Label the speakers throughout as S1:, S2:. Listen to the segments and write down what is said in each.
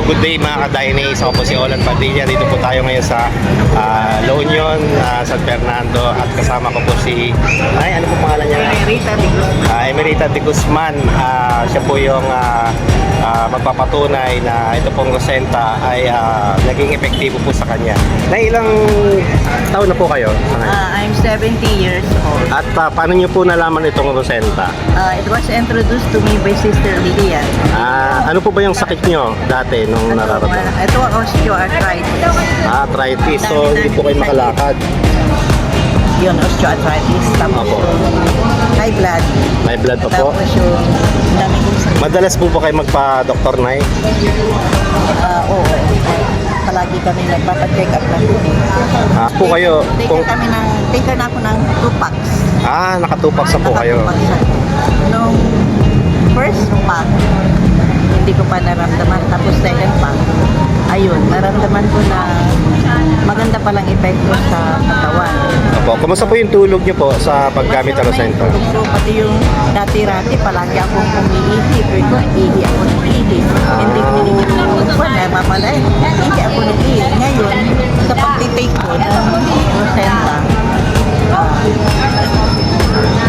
S1: good day mga ka-Dynays. Ako po si Olan Padilla. Dito po tayo ngayon sa La Union, San Fernando. At kasama ko po si, ano po pangalan niya? Emerita de Guzman. Siya po yung magpapatunay na ito pong Rosenta ay naging epektibo po sa kanya. Na ilang taon na po kayo?
S2: I'm 70 years old.
S1: At paano niyo po nalaman itong Rosenta?
S2: It was introduced to me by Sister Lilian.
S1: Ano po ba yung sakit niyo dati nung nararamdaman?
S2: Ito osteoarthritis.
S1: Arthritis. So, hindi po kayo makalakad.
S2: Yun, osteoarthritis. Tapos
S1: Opo.
S2: high blood.
S1: May blood pa po.
S2: Tapos yung dami kong sakit.
S1: Madalas po ba kayo magpa-doktor, Nay?
S2: Oo. Palagi kami nagpapacheck up lang.
S1: Po kayo, kung,
S2: Taker na ako ng 2 packs.
S1: nakatupak sa po kayo.
S2: Nakatupak siya. Nung first pack, hindi ko pa naramdaman. Tapos second pack, ayun, naramdaman ko na maganda palang epekto sa katawan.
S1: Opo. Kumusta po yung tulog niyo po sa paggamit ng Rosenta?
S2: So, pati yung dati-rati, palagi akong umiihi. Pero ko, ihi ako ng ihi. Hindi ko nilingin ko na mapalay. Ihi ako ng ihi. Ngayon, sa pag-take ko ng Rosenta,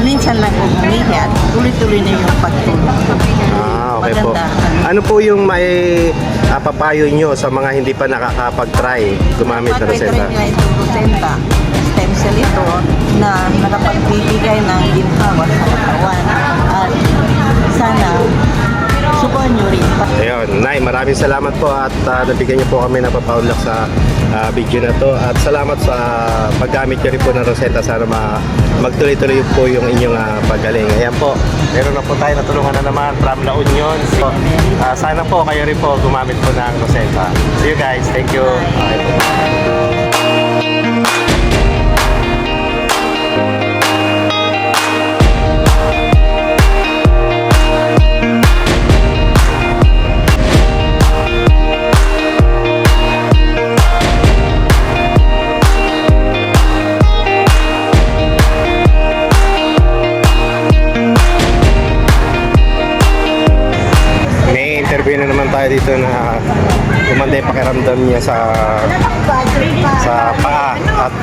S2: minsan lang kung umihi at tuloy-tuloy na yung pagtulog.
S1: Okay po. Ano po yung may papayo nyo sa mga hindi pa nakakapag-try gumamit ng Rosenta?
S2: Rosenta, stem cell ito na nakapagbibigay ng ginhawa sa katawan. At sana, subukan nyo rin.
S1: Ayun, Nay, maraming salamat po at nabigyan niyo po kami ng papaunlak sa video na to at salamat sa paggamit niyo rin po ng Rosenta. Sana magtuloy-tuloy po yung inyong paggaling. Ayan po, meron na po tayo natulungan na naman from La Union. So, sana po kayo rin po gumamit po ng Rosenta. See you guys, thank you. Interview na naman tayo dito na gumanda yung pakiramdam niya sa paa at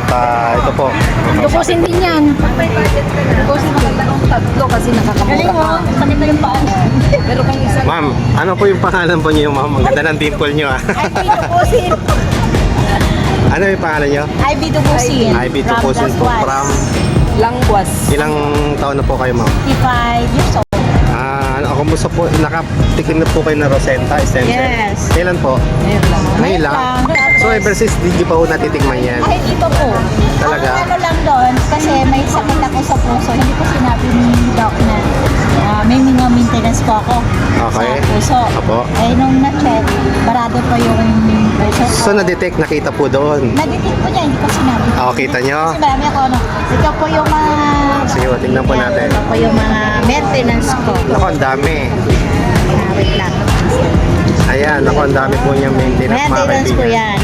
S1: ito po.
S3: Dukusin din yan. Dukusin din ng tatlo kasi nakakamuka. Galing mo, sakit na yung paa. Pero kung isa...
S1: Ma'am, ano po yung pangalan po niyo, ma'am? Ang ganda ng dimple niyo
S2: Ivy Dukusin.
S1: Ano yung pangalan niyo?
S2: Ivy Dukusin.
S1: Ivy Dukusin po from
S3: Langwas.
S1: ilang taon na po kayo, ma'am?
S2: 55 years old.
S1: Kumusta po? Nakatikim na po kayo na Rosenta, stem cell?
S2: Yes.
S1: Kailan po? Ngayon lang? So ever since di pa po natitikman yan?
S4: Kahit ito po.
S1: Talaga?
S4: Ang ano lang doon, kasi may sakit ako sa puso. Hindi ko sinabi ni Doc na may mga maintenance po ako
S1: Okay.
S4: sa puso.
S1: Apo.
S4: Eh, nung na-check, barado pa yung puso ko.
S1: So na-detect, nakita po doon?
S4: Nadetect ko niya, hindi ko sinabi.
S1: Kita nyo?
S4: Kasi marami ako, ito po yung mga...
S1: Sige, tingnan po natin.
S4: Ito po yung mga maintenance ko.
S1: Ako, ang dami.
S4: Wait lang.
S1: Ayan, ako, ang dami po niyang maintenance, mga
S4: Maintenance ko
S1: kaibigan.
S4: yan.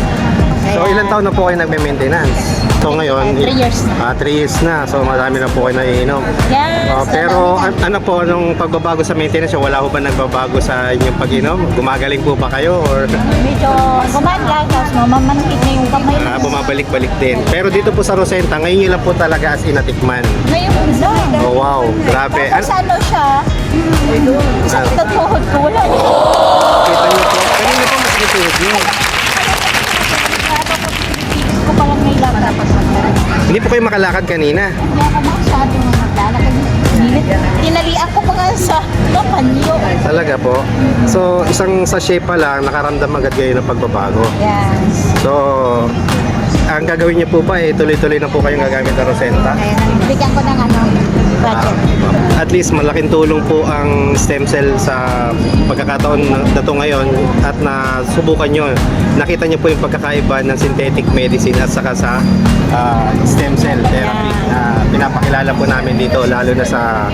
S1: So ilang taon na po kayo nagme-maintenance? So ngayon,
S4: 3 years na.
S1: 3 years na. So marami na po kayo naiinom.
S4: Yes.
S1: Pero ano po, nung pagbabago sa maintenance, wala ho ba nagbabago sa inyong pag-inom? Gumagaling po ba kayo? Or
S4: Medyo gumaglag, tapos mamamanhid na yung kamay.
S1: bumabalik-balik din? Pero dito po sa Rosenta, ngayon nyo lang po talaga as inatikman.
S4: Ngayon lang.
S1: Oh wow, grabe.
S4: Tapos ano siya, sa tuhod ko, wala.
S1: Kita nyo po, kanina po mas natuhod nyo.
S4: Ko palang may lakad.
S1: Hindi po kayo makalakad kanina.
S4: Hindi ako masyadong maglalakad. Tinalian ko pa nga sa panyo.
S1: Talaga po. So isang sachet pa lang, nakaramdam agad kayo ng pagbabago.
S4: Yes.
S1: So, ang gagawin niyo po ba tuloy-tuloy na po kayong gagamit ng Rosenta?
S4: Kaya bigyan ko ng budget.
S1: At least malaking tulong po ang stem cell sa pagkakataon na to ngayon at nasubukan nyo. Nakita nyo po yung pagkakaiba ng synthetic medicine at saka sa stem cell therapy na pinapakilala po namin dito lalo na sa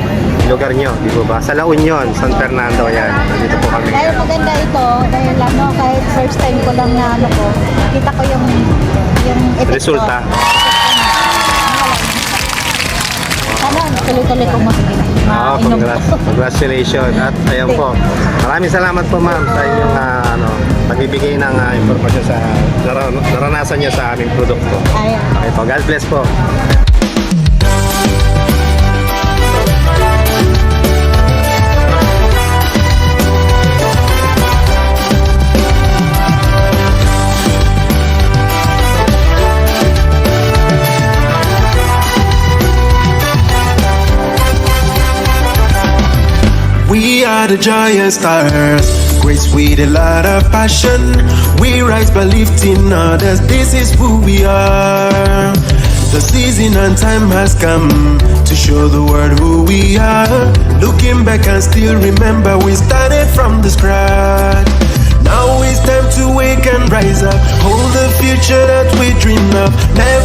S1: lugar nyo, di ba? Sa La Union, San Fernando, yan. Dito po kami.
S4: Dahil maganda ito, dahil kahit first time ko lang na ko, kita ko yung epekto.
S1: Resulta.
S4: Sana tuloy-tuloy kong mainom po.
S1: Congratulations. At ayun po. Maraming salamat po ma'am sa inyong pagbibigay ng impormasyon sa naranasan niyo sa aming produkto.
S4: Ayan.
S1: Okay po. God bless po.
S5: We are the giant stars, graced with a lot of passion. We rise by lifting others, this is who we are. The season and time has come to show the world who we are. Looking back and still remember we started from the scratch. Now it's time to wake and rise up, hold the future that we dream of. Never